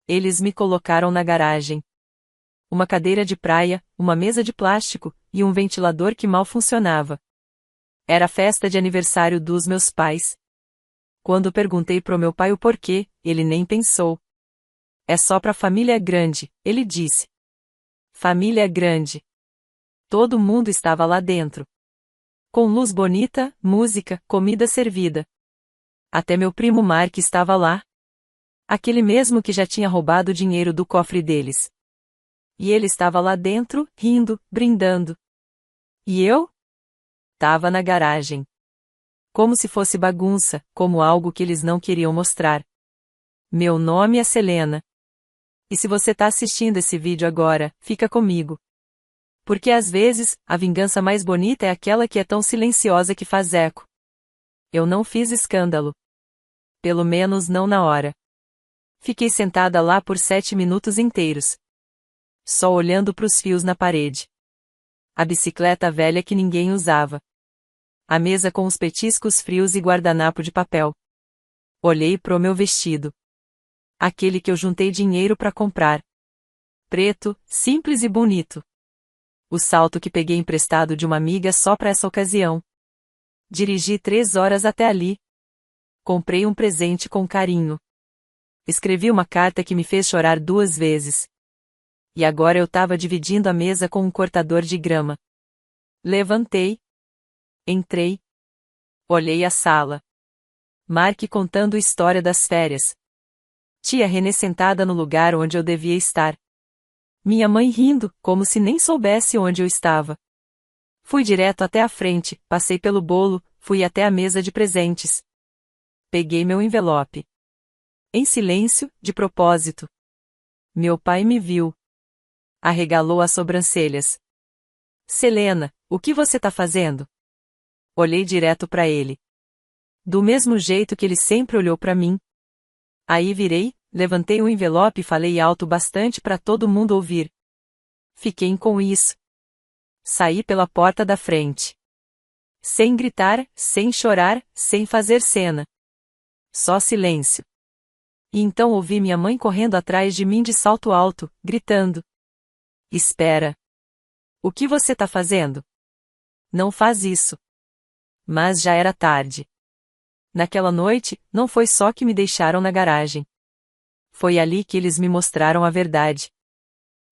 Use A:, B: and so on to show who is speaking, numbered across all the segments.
A: Eles me colocaram na garagem. Uma cadeira de praia, uma mesa de plástico, e um ventilador que mal funcionava. Era a festa de aniversário dos meus pais. Quando perguntei pro meu pai o porquê, ele nem pensou. É só pra família grande, ele disse. Família grande. Todo mundo estava lá dentro. Com luz bonita, música, comida servida. Até meu primo Mark estava lá. Aquele mesmo que já tinha roubado o dinheiro do cofre deles. E ele estava lá dentro, rindo, brindando. E eu? Tava na garagem. Como se fosse bagunça, como algo que eles não queriam mostrar. Meu nome é Selena. E se você tá assistindo esse vídeo agora, fica comigo. Porque às vezes, a vingança mais bonita é aquela que é tão silenciosa que faz eco. Eu não fiz escândalo. Pelo menos não na hora. Fiquei sentada lá por 7 minutos inteiros. Só olhando pros fios na parede. A bicicleta velha que ninguém usava. A mesa com os petiscos frios e guardanapo de papel. Olhei pro meu vestido. Aquele que eu juntei dinheiro pra comprar. Preto, simples e bonito. O salto que peguei emprestado de uma amiga só pra essa ocasião. Dirigi 3 horas até ali. Comprei um presente com carinho. Escrevi uma carta que me fez chorar 2 vezes. E agora eu tava dividindo a mesa com um cortador de grama. Levantei. Entrei. Olhei a sala. Mark contando a história das férias. Tia Renê sentada no lugar onde eu devia estar. Minha mãe rindo, como se nem soubesse onde eu estava. Fui direto até a frente, passei pelo bolo, fui até a mesa de presentes. Peguei meu envelope. Em silêncio, de propósito. Meu pai me viu. Arregalou as sobrancelhas. Selena, o que você tá fazendo? Olhei direto pra ele. Do mesmo jeito que ele sempre olhou pra mim. Aí virei, levantei o envelope e falei alto bastante pra todo mundo ouvir. Fiquem com isso. Saí pela porta da frente. Sem gritar, sem chorar, sem fazer cena. Só silêncio. E então ouvi minha mãe correndo atrás de mim de salto alto, gritando. Espera. O que você tá fazendo? Não faz isso. Mas já era tarde. Naquela noite, não foi só que me deixaram na garagem. Foi ali que eles me mostraram a verdade.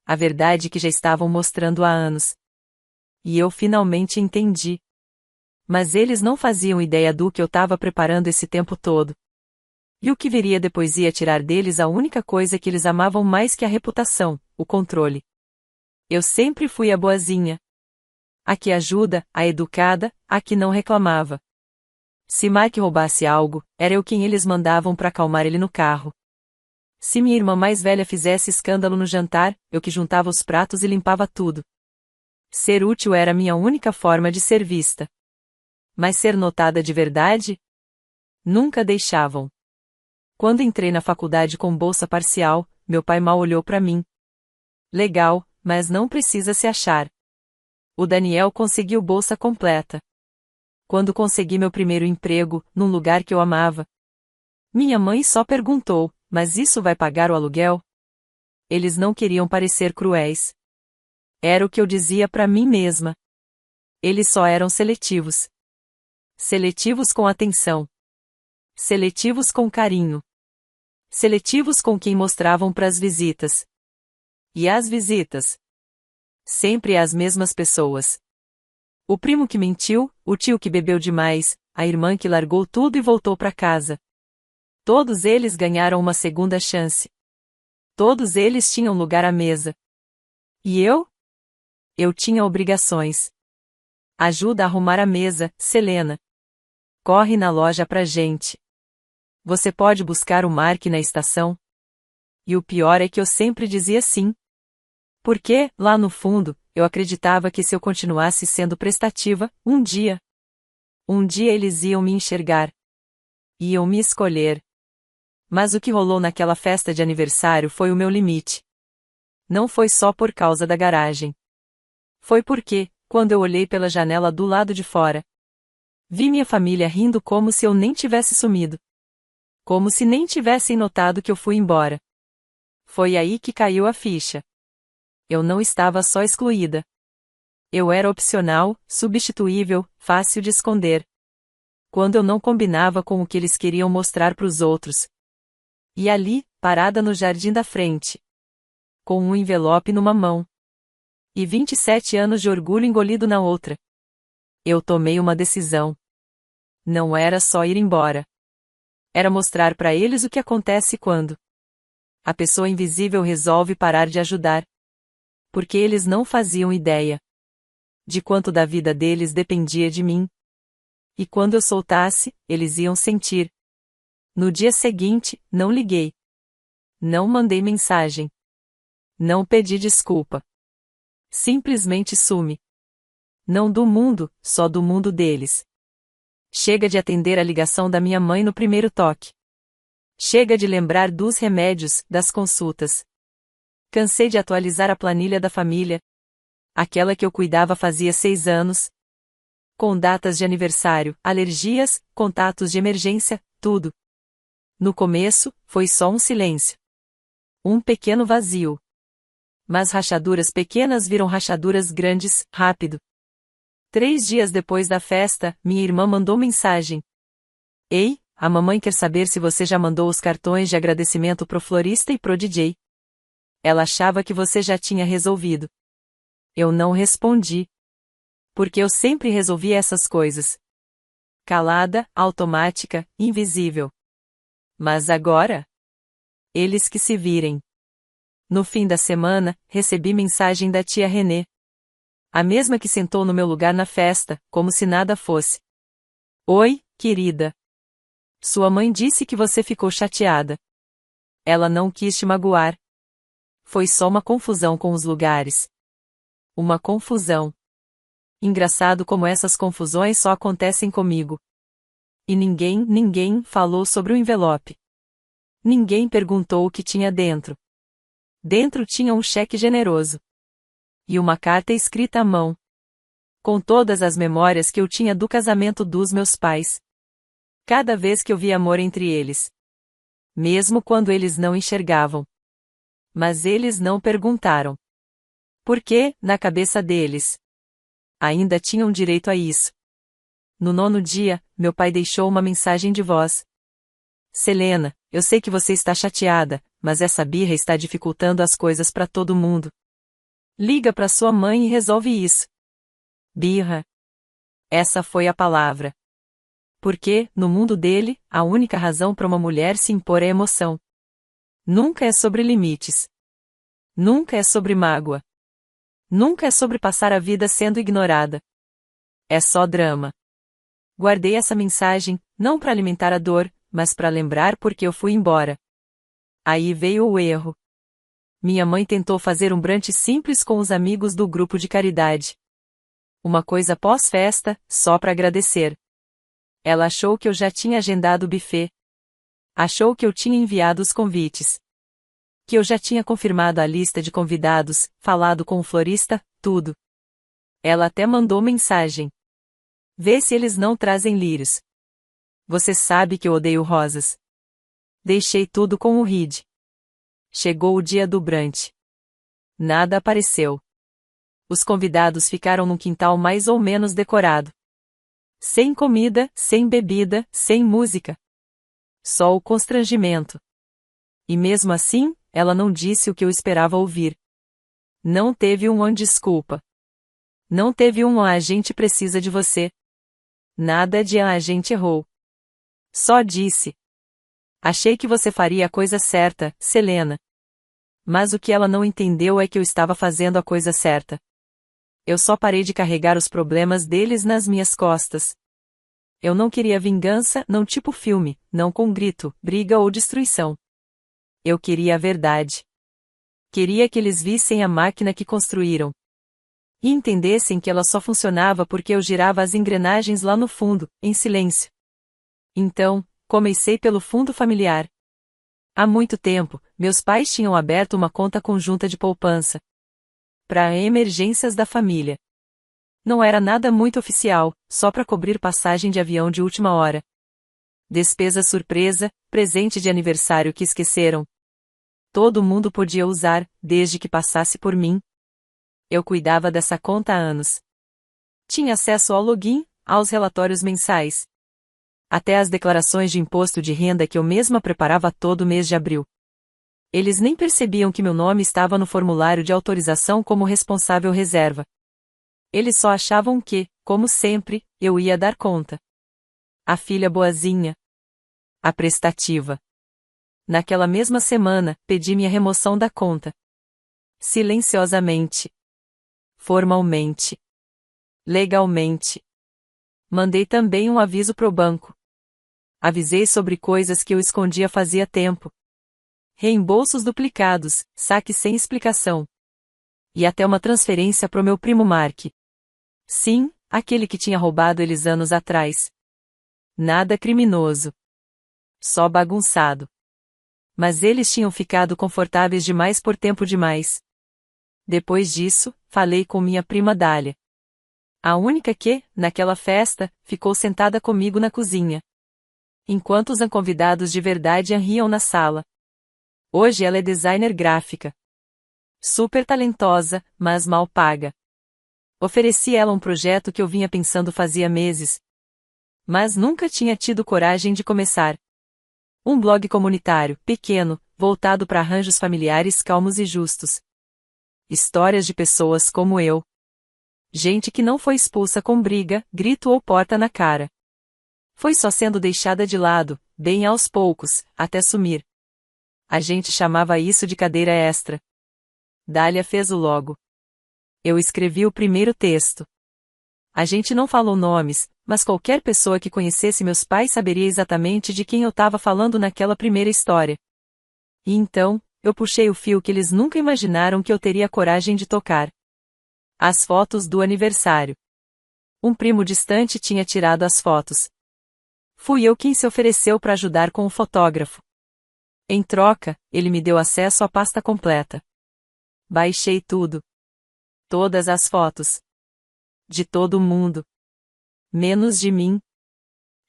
A: A verdade que já estavam mostrando há anos. E eu finalmente entendi. Mas eles não faziam ideia do que eu estava preparando esse tempo todo. E o que viria depois ia tirar deles a única coisa que eles amavam mais que a reputação, o controle. Eu sempre fui a boazinha. A que ajuda, a educada, a que não reclamava. Se Mark roubasse algo, era eu quem eles mandavam para acalmar ele no carro. Se minha irmã mais velha fizesse escândalo no jantar, eu que juntava os pratos e limpava tudo. Ser útil era minha única forma de ser vista. Mas ser notada de verdade? Nunca deixavam. Quando entrei na faculdade com bolsa parcial, meu pai mal olhou para mim. Legal, mas não precisa se achar. O Daniel conseguiu bolsa completa. Quando consegui meu primeiro emprego, num lugar que eu amava. Minha mãe só perguntou, mas isso vai pagar o aluguel? Eles não queriam parecer cruéis. Era o que eu dizia para mim mesma. Eles só eram seletivos. Seletivos com atenção. Seletivos com carinho. Seletivos com quem mostravam pras visitas. E as visitas? Sempre as mesmas pessoas. O primo que mentiu, o tio que bebeu demais, a irmã que largou tudo e voltou para casa. Todos eles ganharam uma segunda chance. Todos eles tinham lugar à mesa. E eu? Eu tinha obrigações. Ajuda a arrumar a mesa, Selena. Corre na loja pra gente. Você pode buscar o Mark na estação? E o pior é que eu sempre dizia sim. Porque, lá no fundo, eu acreditava que se eu continuasse sendo prestativa, um dia eles iam me enxergar. Iam me escolher. Mas o que rolou naquela festa de aniversário foi o meu limite. Não foi só por causa da garagem. Foi porque, quando eu olhei pela janela do lado de fora, vi minha família rindo como se eu nem tivesse sumido. Como se nem tivessem notado que eu fui embora. Foi aí que caiu a ficha. Eu não estava só excluída. Eu era opcional, substituível, fácil de esconder. Quando eu não combinava com o que eles queriam mostrar para os outros. E ali, parada no jardim da frente. Com um envelope numa mão. E 27 anos de orgulho engolido na outra. Eu tomei uma decisão. Não era só ir embora. Era mostrar para eles o que acontece quando a pessoa invisível resolve parar de ajudar. Porque eles não faziam ideia de quanto da vida deles dependia de mim. E quando eu soltasse, eles iam sentir. No dia seguinte, não liguei. Não mandei mensagem. Não pedi desculpa. Simplesmente sumi. Não do mundo, só do mundo deles. Chega de atender a ligação da minha mãe no primeiro toque. Chega de lembrar dos remédios, das consultas. Cansei de atualizar a planilha da família. Aquela que eu cuidava fazia 6 anos. Com datas de aniversário, alergias, contatos de emergência, tudo. No começo, foi só um silêncio. Um pequeno vazio. Mas rachaduras pequenas viram rachaduras grandes, rápido. 3 dias depois da festa, minha irmã mandou mensagem. Ei, a mamãe quer saber se você já mandou os cartões de agradecimento pro florista e pro DJ. Ela achava que você já tinha resolvido. Eu não respondi. Porque eu sempre resolvia essas coisas. Calada, automática, invisível. Mas agora? Eles que se virem. No fim da semana, recebi mensagem da tia Renê. A mesma que sentou no meu lugar na festa, como se nada fosse. Oi, querida. Sua mãe disse que você ficou chateada. Ela não quis te magoar. Foi só uma confusão com os lugares. Uma confusão. Engraçado como essas confusões só acontecem comigo. E ninguém falou sobre o envelope. Ninguém perguntou o que tinha dentro. Dentro tinha um cheque generoso. E uma carta escrita à mão. Com todas as memórias que eu tinha do casamento dos meus pais. Cada vez que eu via amor entre eles. Mesmo quando eles não enxergavam. Mas eles não perguntaram. Porque, na cabeça deles, ainda tinham direito a isso. No 9º dia, meu pai deixou uma mensagem de voz. Selena, eu sei que você está chateada, mas essa birra está dificultando as coisas para todo mundo. Liga para sua mãe e resolve isso. Birra. Essa foi a palavra. Porque, no mundo dele, a única razão para uma mulher se impor é emoção. Nunca é sobre limites. Nunca é sobre mágoa. Nunca é sobre passar a vida sendo ignorada. É só drama. Guardei essa mensagem, não para alimentar a dor, mas para lembrar porque eu fui embora. Aí veio o erro. Minha mãe tentou fazer um brunch simples com os amigos do grupo de caridade. Uma coisa pós-festa, só para agradecer. Ela achou que eu já tinha agendado o buffet. Achou que eu tinha enviado os convites. Que eu já tinha confirmado a lista de convidados, falado com o florista, tudo. Ela até mandou mensagem. Vê se eles não trazem lírios. Você sabe que eu odeio rosas. Deixei tudo com o Reed. Chegou o dia do brunch. Nada apareceu. Os convidados ficaram num quintal mais ou menos decorado. Sem comida, sem bebida, sem música. Só o constrangimento. E mesmo assim, ela não disse o que eu esperava ouvir. Não teve desculpa. Não teve a gente precisa de você. Nada de a gente errou. Só disse. Achei que você faria a coisa certa, Selena. Mas o que ela não entendeu é que eu estava fazendo a coisa certa. Eu só parei de carregar os problemas deles nas minhas costas. Eu não queria vingança, não tipo filme, não com grito, briga ou destruição. Eu queria a verdade. Queria que eles vissem a máquina que construíram. E entendessem que ela só funcionava porque eu girava as engrenagens lá no fundo, em silêncio. Então, comecei pelo fundo familiar. Há muito tempo, meus pais tinham aberto uma conta conjunta de poupança. Para emergências da família. Não era nada muito oficial, só para cobrir passagem de avião de última hora. Despesa surpresa, presente de aniversário que esqueceram. Todo mundo podia usar, desde que passasse por mim. Eu cuidava dessa conta há anos. Tinha acesso ao login, aos relatórios mensais. Até as declarações de imposto de renda que eu mesma preparava todo mês de abril. Eles nem percebiam que meu nome estava no formulário de autorização como responsável reserva. Eles só achavam que, como sempre, eu ia dar conta. A filha boazinha. A prestativa. Naquela mesma semana, pedi minha remoção da conta. Silenciosamente. Formalmente. Legalmente. Mandei também um aviso pro banco. Avisei sobre coisas que eu escondia fazia tempo. Reembolsos duplicados, saques sem explicação. E até uma transferência pro meu primo Mark. Sim, aquele que tinha roubado eles anos atrás. Nada criminoso. Só bagunçado. Mas eles tinham ficado confortáveis demais por tempo demais. Depois disso, falei com minha prima Dália. A única que, naquela festa, ficou sentada comigo na cozinha. Enquanto os convidados de verdade riam na sala. Hoje ela é designer gráfica. Super talentosa, mas mal paga. Ofereci ela um projeto que eu vinha pensando fazia meses. Mas nunca tinha tido coragem de começar. Um blog comunitário, pequeno, voltado para arranjos familiares calmos e justos. Histórias de pessoas como eu. Gente que não foi expulsa com briga, grito ou porta na cara. Foi só sendo deixada de lado, bem aos poucos, até sumir. A gente chamava isso de cadeira extra. Dália fez o logo. Eu escrevi o primeiro texto. A gente não falou nomes, mas qualquer pessoa que conhecesse meus pais saberia exatamente de quem eu estava falando naquela primeira história. E então, eu puxei o fio que eles nunca imaginaram que eu teria coragem de tocar. As fotos do aniversário. Um primo distante tinha tirado as fotos. Fui eu quem se ofereceu para ajudar com o fotógrafo. Em troca, ele me deu acesso à pasta completa. Baixei tudo. Todas as fotos. De todo mundo. Menos de mim.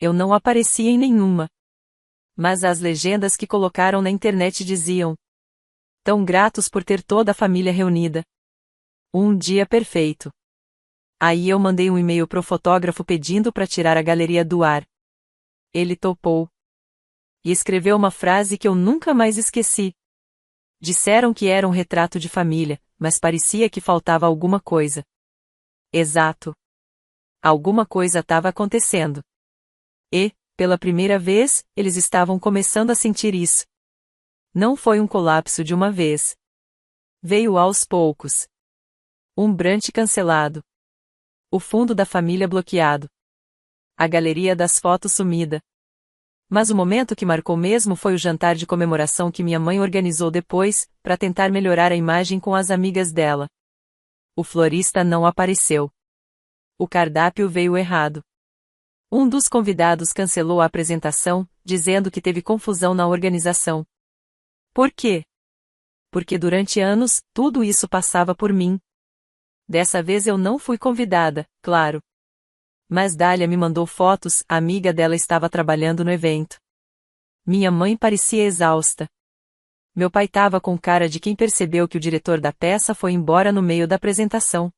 A: Eu não aparecia em nenhuma. Mas as legendas que colocaram na internet diziam: tão gratos por ter toda a família reunida. Um dia perfeito. Aí eu mandei um e-mail pro fotógrafo pedindo para tirar a galeria do ar. Ele topou. E escreveu uma frase que eu nunca mais esqueci. Disseram que era um retrato de família, mas parecia que faltava alguma coisa. Exato. Alguma coisa estava acontecendo. E, pela primeira vez, eles estavam começando a sentir isso. Não foi um colapso de uma vez. Veio aos poucos. Um brunch cancelado. O fundo da família bloqueado. A galeria das fotos sumida. Mas o momento que marcou mesmo foi o jantar de comemoração que minha mãe organizou depois, para tentar melhorar a imagem com as amigas dela. O florista não apareceu. O cardápio veio errado. Um dos convidados cancelou a apresentação, dizendo que teve confusão na organização. Por quê? Porque durante anos, tudo isso passava por mim. Dessa vez eu não fui convidada, claro. Mas Dália me mandou fotos, a amiga dela estava trabalhando no evento. Minha mãe parecia exausta. Meu pai estava com cara de quem percebeu que o diretor da peça foi embora no meio da apresentação.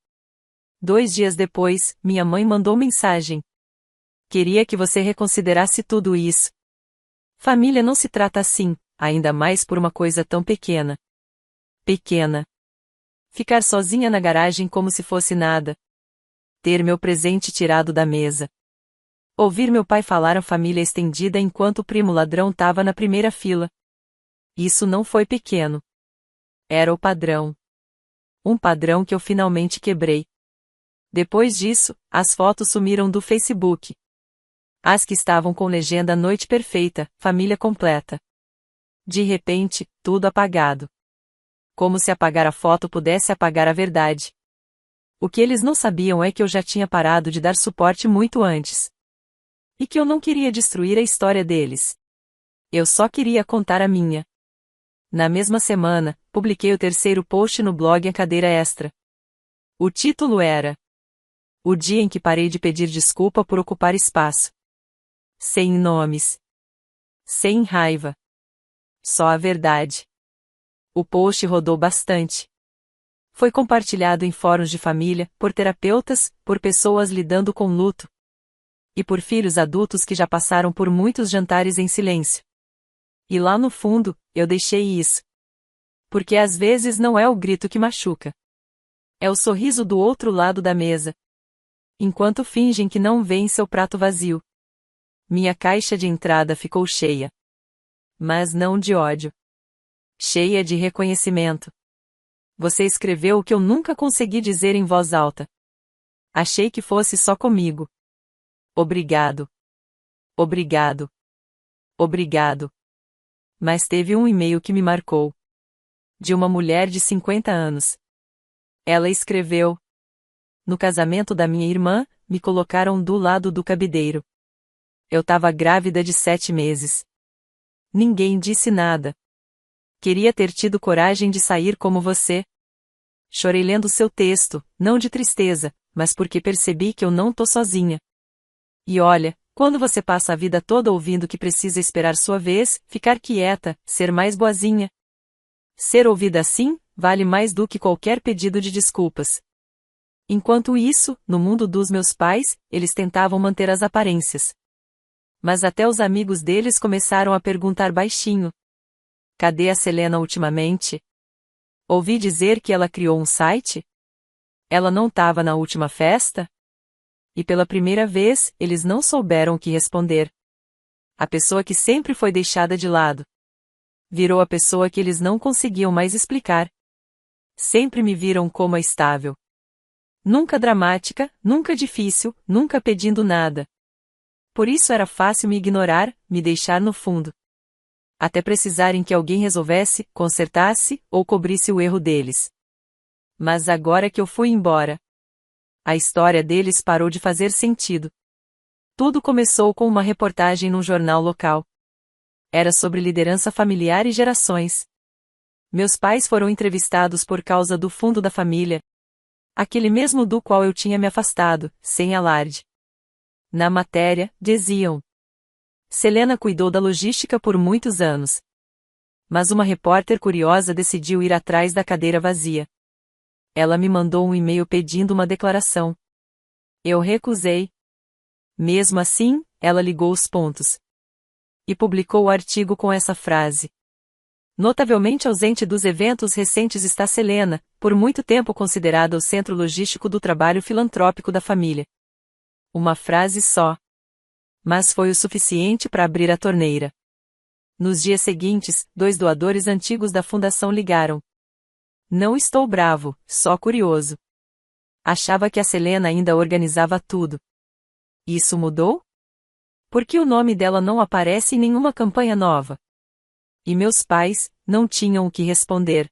A: 2 dias depois, minha mãe mandou mensagem. Queria que você reconsiderasse tudo isso. Família não se trata assim, ainda mais por uma coisa tão pequena. Pequena. Ficar sozinha na garagem como se fosse nada. Ter meu presente tirado da mesa. Ouvir meu pai falar a família estendida enquanto o primo ladrão estava na primeira fila. Isso não foi pequeno. Era o padrão. Um padrão que eu finalmente quebrei. Depois disso, as fotos sumiram do Facebook. As que estavam com legenda Noite Perfeita, família completa. De repente, tudo apagado. Como se apagar a foto pudesse apagar a verdade. O que eles não sabiam é que eu já tinha parado de dar suporte muito antes. E que eu não queria destruir a história deles. Eu só queria contar a minha. Na mesma semana, publiquei o 3º post no blog A Cadeira Extra. O título era: o dia em que parei de pedir desculpa por ocupar espaço. Sem nomes. Sem raiva. Só a verdade. O post rodou bastante. Foi compartilhado em fóruns de família, por terapeutas, por pessoas lidando com luto. E por filhos adultos que já passaram por muitos jantares em silêncio. E lá no fundo, eu deixei isso. Porque às vezes não é o grito que machuca. É o sorriso do outro lado da mesa. Enquanto fingem que não veem seu prato vazio. Minha caixa de entrada ficou cheia. Mas não de ódio. Cheia de reconhecimento. Você escreveu o que eu nunca consegui dizer em voz alta. Achei que fosse só comigo. Obrigado. Obrigado. Obrigado. Mas teve um e-mail que me marcou. De uma mulher de 50 anos. Ela escreveu: no casamento da minha irmã, me colocaram do lado do cabideiro. Eu tava grávida de 7 meses. Ninguém disse nada. Queria ter tido coragem de sair como você. Chorei lendo seu texto, não de tristeza, mas porque percebi que eu não tô sozinha. E olha, quando você passa a vida toda ouvindo que precisa esperar sua vez, ficar quieta, ser mais boazinha. Ser ouvida assim, vale mais do que qualquer pedido de desculpas. Enquanto isso, no mundo dos meus pais, eles tentavam manter as aparências. Mas até os amigos deles começaram a perguntar baixinho: cadê a Selena ultimamente? Ouvi dizer que ela criou um site? Ela não estava na última festa? E pela primeira vez, eles não souberam o que responder. A pessoa que sempre foi deixada de lado. Virou a pessoa que eles não conseguiam mais explicar. Sempre me viram como a estável. Nunca dramática, nunca difícil, nunca pedindo nada. Por isso era fácil me ignorar, me deixar no fundo. Até precisarem que alguém resolvesse, consertasse, ou cobrisse o erro deles. Mas agora que eu fui embora, a história deles parou de fazer sentido. Tudo começou com uma reportagem num jornal local. Era sobre liderança familiar e gerações. Meus pais foram entrevistados por causa do fundo da família. Aquele mesmo do qual eu tinha me afastado, sem alarde. Na matéria, diziam: Selena cuidou da logística por muitos anos. Mas uma repórter curiosa decidiu ir atrás da cadeira vazia. Ela me mandou um e-mail pedindo uma declaração. Eu recusei. Mesmo assim, ela ligou os pontos. E publicou o artigo com essa frase: notavelmente ausente dos eventos recentes está Selena, por muito tempo considerada o centro logístico do trabalho filantrópico da família. Uma frase só. Mas foi o suficiente para abrir a torneira. Nos dias seguintes, 2 doadores antigos da fundação ligaram. Não estou bravo, só curioso. Achava que a Selena ainda organizava tudo. Isso mudou? Por que o nome dela não aparece em nenhuma campanha nova? E meus pais não tinham o que responder.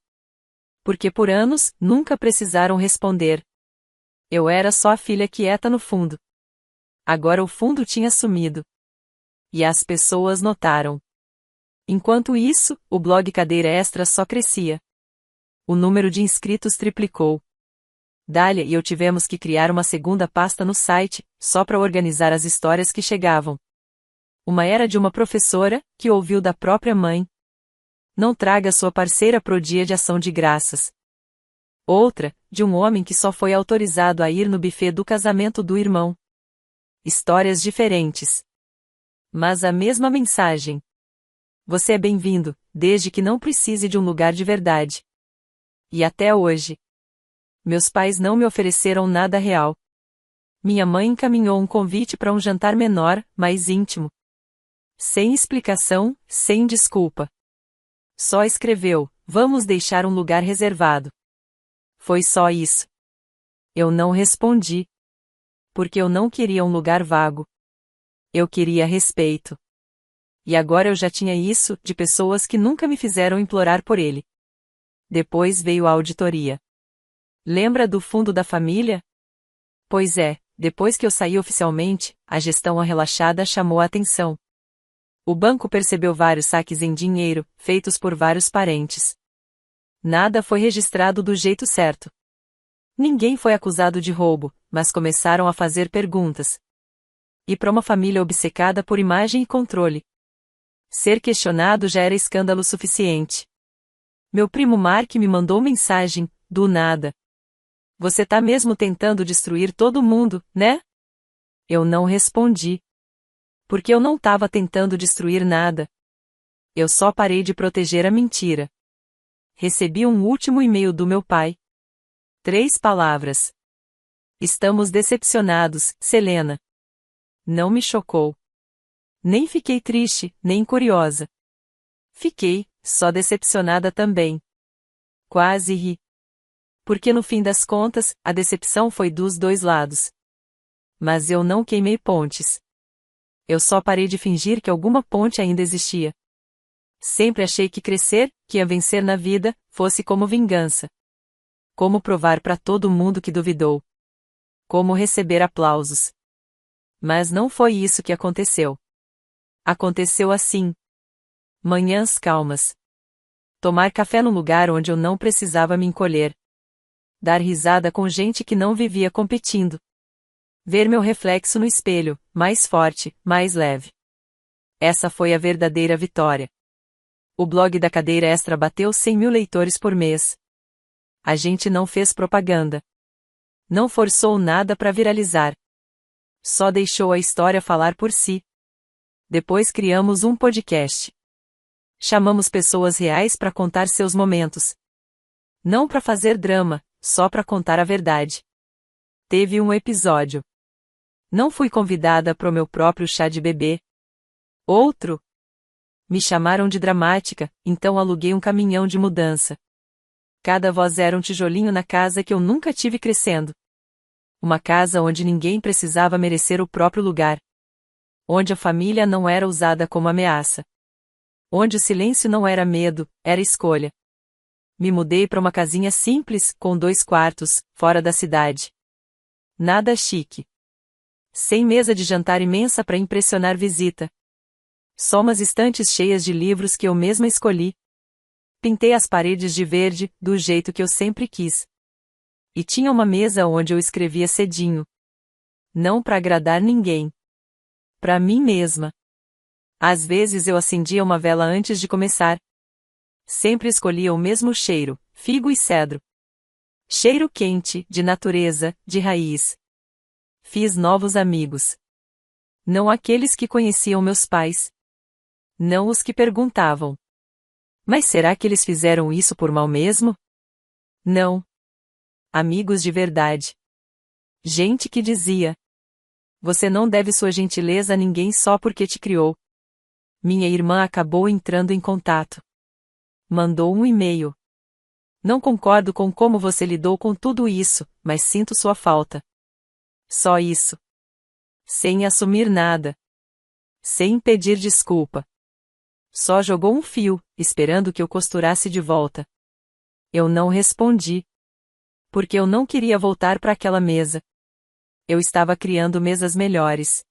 A: Porque por anos, nunca precisaram responder. Eu era só a filha quieta no fundo. Agora o fundo tinha sumido. E as pessoas notaram. Enquanto isso, o blog Cadeira Extra só crescia. O número de inscritos triplicou. Dália e eu tivemos que criar uma segunda pasta no site, só para organizar as histórias que chegavam. Uma era de uma professora, que ouviu da própria mãe: não traga sua parceira pro dia de ação de graças. Outra, de um homem que só foi autorizado a ir no buffet do casamento do irmão. Histórias diferentes. Mas a mesma mensagem. Você é bem-vindo, desde que não precise de um lugar de verdade. E até hoje. Meus pais não me ofereceram nada real. Minha mãe encaminhou um convite para um jantar menor, mais íntimo. Sem explicação, sem desculpa. Só escreveu: vamos deixar um lugar reservado. Foi só isso. Eu não respondi. Porque eu não queria um lugar vago. Eu queria respeito. E agora eu já tinha isso, de pessoas que nunca me fizeram implorar por ele. Depois veio a auditoria. Lembra do fundo da família? Pois é, depois que eu saí oficialmente, a gestão relaxada chamou a atenção. O banco percebeu vários saques em dinheiro, feitos por vários parentes. Nada foi registrado do jeito certo. Ninguém foi acusado de roubo, mas começaram a fazer perguntas. E para uma família obcecada por imagem e controle, ser questionado já era escândalo suficiente. Meu primo Mark me mandou mensagem, do nada. Você tá mesmo tentando destruir todo mundo, né? Eu não respondi. Porque eu não tava tentando destruir nada. Eu só parei de proteger a mentira. Recebi um último e-mail do meu pai. 3 palavras. Estamos decepcionados, Selena. Não me chocou. Nem fiquei triste, nem curiosa. Fiquei, só decepcionada também. Quase ri. Porque no fim das contas, a decepção foi dos 2 lados. Mas eu não queimei pontes. Eu só parei de fingir que alguma ponte ainda existia. Sempre achei que crescer, que ia vencer na vida, fosse como vingança. Como provar para todo mundo que duvidou. Como receber aplausos. Mas não foi isso que aconteceu. Aconteceu assim. Manhãs calmas. Tomar café no lugar onde eu não precisava me encolher. Dar risada com gente que não vivia competindo. Ver meu reflexo no espelho, mais forte, mais leve. Essa foi a verdadeira vitória. O blog da Cadeira Extra bateu 100.000 leitores por mês. A gente não fez propaganda. Não forçou nada para viralizar. Só deixou a história falar por si. Depois criamos um podcast. Chamamos pessoas reais para contar seus momentos. Não para fazer drama, só para contar a verdade. Teve um episódio. Não fui convidada pro meu próprio chá de bebê. Outro. Me chamaram de dramática, então aluguei um caminhão de mudança. Cada voz era um tijolinho na casa que eu nunca tive crescendo. Uma casa onde ninguém precisava merecer o próprio lugar. Onde a família não era usada como ameaça. Onde o silêncio não era medo, era escolha. Me mudei para uma casinha simples, com 2 quartos, fora da cidade. Nada chique. Sem mesa de jantar imensa para impressionar visita. Só umas estantes cheias de livros que eu mesma escolhi. Pintei as paredes de verde, do jeito que eu sempre quis. E tinha uma mesa onde eu escrevia cedinho. Não para agradar ninguém. Para mim mesma. Às vezes eu acendia uma vela antes de começar. Sempre escolhia o mesmo cheiro, figo e cedro. Cheiro quente, de natureza, de raiz. Fiz novos amigos. Não aqueles que conheciam meus pais. Não os que perguntavam. Mas será que eles fizeram isso por mal mesmo? Não. Amigos de verdade. Gente que dizia: você não deve sua gentileza a ninguém só porque te criou. Minha irmã acabou entrando em contato. Mandou um e-mail. Não concordo com como você lidou com tudo isso, mas sinto sua falta. Só isso. Sem assumir nada. Sem pedir desculpa. Só jogou um fio, esperando que eu costurasse de volta. Eu não respondi. Porque eu não queria voltar para aquela mesa. Eu estava criando mesas melhores.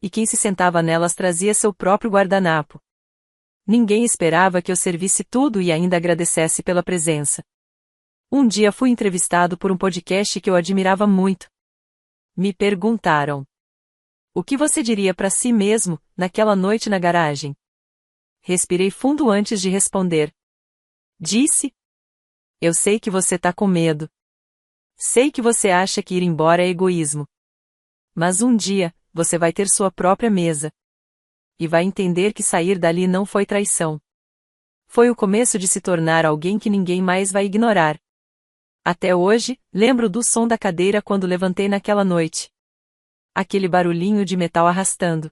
A: E quem se sentava nelas trazia seu próprio guardanapo. Ninguém esperava que eu servisse tudo e ainda agradecesse pela presença. Um dia fui entrevistado por um podcast que eu admirava muito. Me perguntaram: o que você diria para si mesmo, naquela noite na garagem? Respirei fundo antes de responder. Disse: eu sei que você tá com medo. Sei que você acha que ir embora é egoísmo. Mas um dia, você vai ter sua própria mesa. E vai entender que sair dali não foi traição. Foi o começo de se tornar alguém que ninguém mais vai ignorar. Até hoje, lembro do som da cadeira quando levantei naquela noite. Aquele barulhinho de metal arrastando.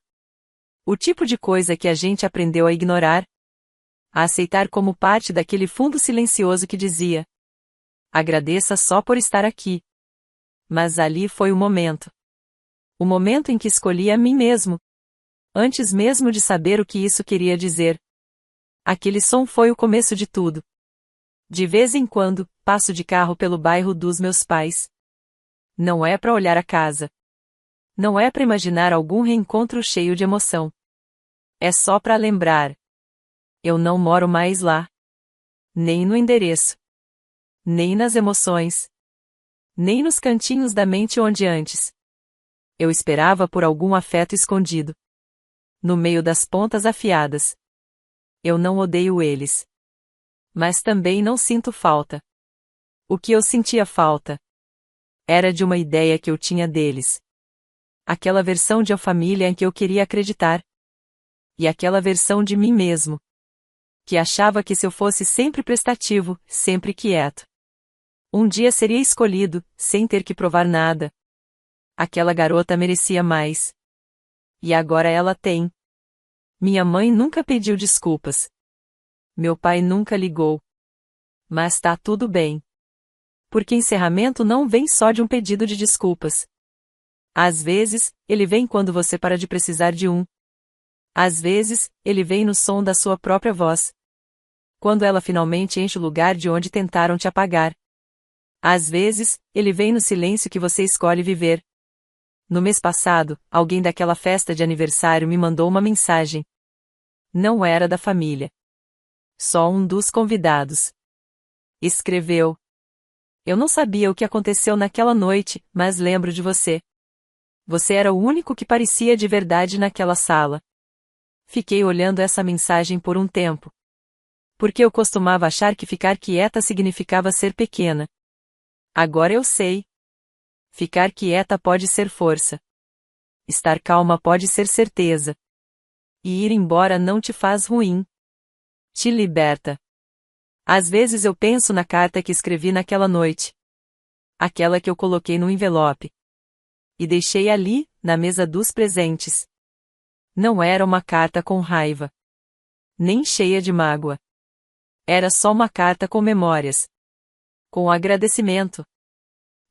A: O tipo de coisa que a gente aprendeu a ignorar. A aceitar como parte daquele fundo silencioso que dizia: agradeça só por estar aqui. Mas ali foi o momento. O momento em que escolhi a mim mesmo. Antes mesmo de saber o que isso queria dizer. Aquele som foi o começo de tudo. De vez em quando, passo de carro pelo bairro dos meus pais. Não é para olhar a casa. Não é para imaginar algum reencontro cheio de emoção. É só para lembrar. Eu não moro mais lá. Nem no endereço. Nem nas emoções. Nem nos cantinhos da mente onde antes eu esperava por algum afeto escondido. No meio das pontas afiadas. Eu não odeio eles. Mas também não sinto falta. O que eu sentia falta era de uma ideia que eu tinha deles. Aquela versão de a família em que eu queria acreditar. E aquela versão de mim mesmo, que achava que se eu fosse sempre prestativo, sempre quieto, um dia seria escolhido, sem ter que provar nada. Aquela garota merecia mais. E agora ela tem. Minha mãe nunca pediu desculpas. Meu pai nunca ligou. Mas tá tudo bem. Porque encerramento não vem só de um pedido de desculpas. Às vezes, ele vem quando você para de precisar de um. Às vezes, ele vem no som da sua própria voz. Quando ela finalmente enche o lugar de onde tentaram te apagar. Às vezes, ele vem no silêncio que você escolhe viver. No mês passado, alguém daquela festa de aniversário me mandou uma mensagem. Não era da família. Só um dos convidados. Escreveu: eu não sabia o que aconteceu naquela noite, mas lembro de você. Você era o único que parecia de verdade naquela sala. Fiquei olhando essa mensagem por um tempo. Porque eu costumava achar que ficar quieta significava ser pequena. Agora eu sei. Ficar quieta pode ser força. Estar calma pode ser certeza. E ir embora não te faz ruim. Te liberta. Às vezes eu penso na carta que escrevi naquela noite. Aquela que eu coloquei no envelope. E deixei ali, na mesa dos presentes. Não era uma carta com raiva. Nem cheia de mágoa. Era só uma carta com memórias. Com agradecimento.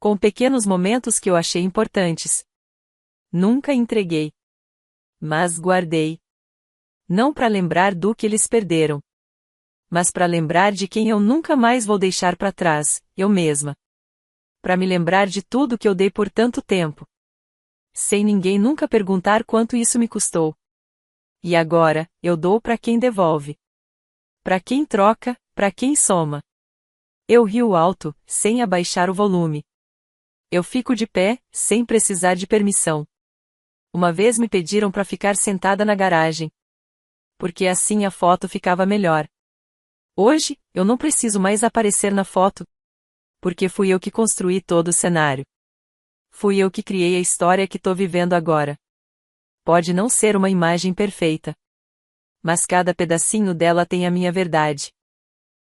A: Com pequenos momentos que eu achei importantes. Nunca entreguei. Mas guardei. Não para lembrar do que eles perderam. Mas para lembrar de quem eu nunca mais vou deixar para trás, eu mesma. Para me lembrar de tudo que eu dei por tanto tempo. Sem ninguém nunca perguntar quanto isso me custou. E agora, eu dou para quem devolve. Para quem troca, para quem soma. Eu rio alto, sem abaixar o volume. Eu fico de pé, sem precisar de permissão. Uma vez me pediram para ficar sentada na garagem. Porque assim a foto ficava melhor. Hoje, eu não preciso mais aparecer na foto. Porque fui eu que construí todo o cenário. Fui eu que criei a história que tô vivendo agora. Pode não ser uma imagem perfeita. Mas cada pedacinho dela tem a minha verdade.